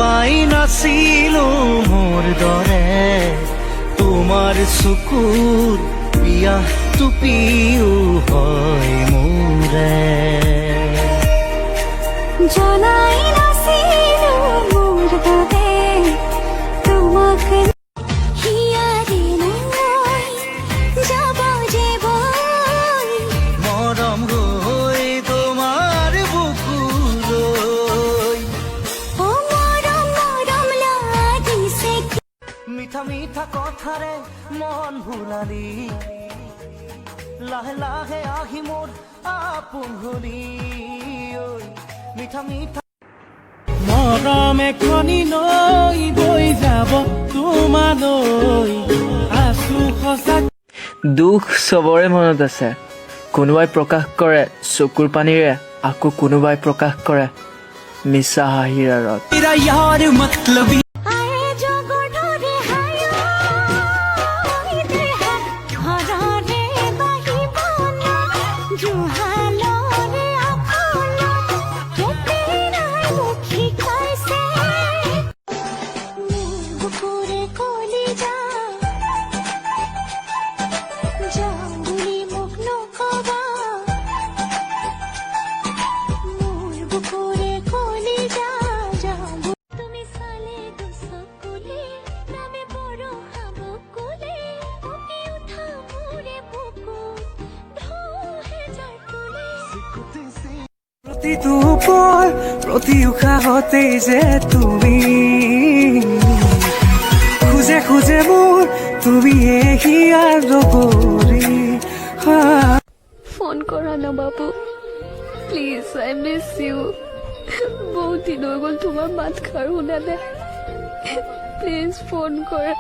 পাই নাছিলো মোৰ দৰে তোমাৰ চকুৰ বিয়া টুপিও হয় মোৰে জনাই নাছিলো মোৰ দৰে তোমাক হিয়াৰে মই যাব যে বৈ মৰম হৈ তোমাৰ বুকুলৈ মৰম মৰম লাগিছে মিঠা মিঠা কথাৰে মন ভুলালি লাহে লাহে আহি মোৰ আপোন হলি মিঠা মিঠা মৰম এখনি নৈ বৈ যাব তোমালৈ আছো সঁচা দুখ চবৰে মনত আছে কোনোবাই প্ৰকাশ কৰে চকুৰ পানীৰে আকৌ কোনোবাই প্ৰকাশ কৰে মিছা হাঁহিৰ আঁৰত ইয়াৰ মতলবী প্ৰতিটো পল প্ৰতি উশাহতে যে তুমি খুজে খুজে মোৰ তুমি হিয়াৰ লগৰী ফোন কৰা না বাবু প্লিজ আই মিছ ইউ বহুত দিন হৈ গ'ল তোমাৰ মাত খাৰ শুনা নাই প্লিজ ফোন কৰা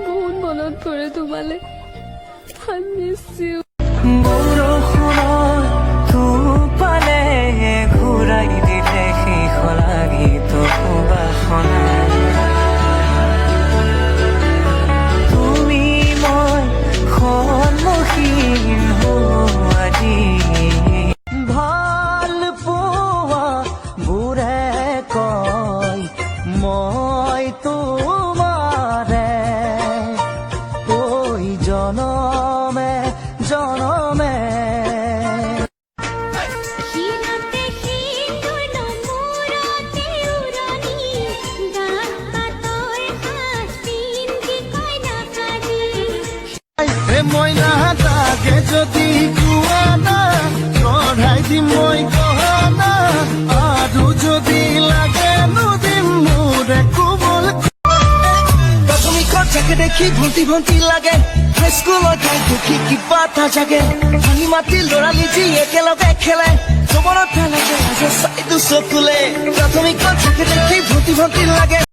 বহুত মনত পৰে তোমালে আই মিছ ইউ পালে ঘূৰাই দিলে শেষ লাগি বাসনা তুমি মই সন্মুখীন আজি ভাল পোৱা বুঢ়ে কয় মই তোমাৰে ঐ জনমে জনমে মই নাথাকে যদি কোৱানা চঢ়াই দিম মই গহনা আৰু যদি লাগে নদিম মোৰে কোমল প্ৰাথমিকত থাকে দেখি ভণ্টি ভণ্টি লাগে হাইস্কুলৰ ঠাইতো কিবা এটা জাগে ভাঙি মাতি ল'ৰালি যি একেলগে খেলে চবৰত লাগে চাইটো চকুলে প্ৰাথমিকত থাকে দেখি ভণ্টি ভণ্টি লাগে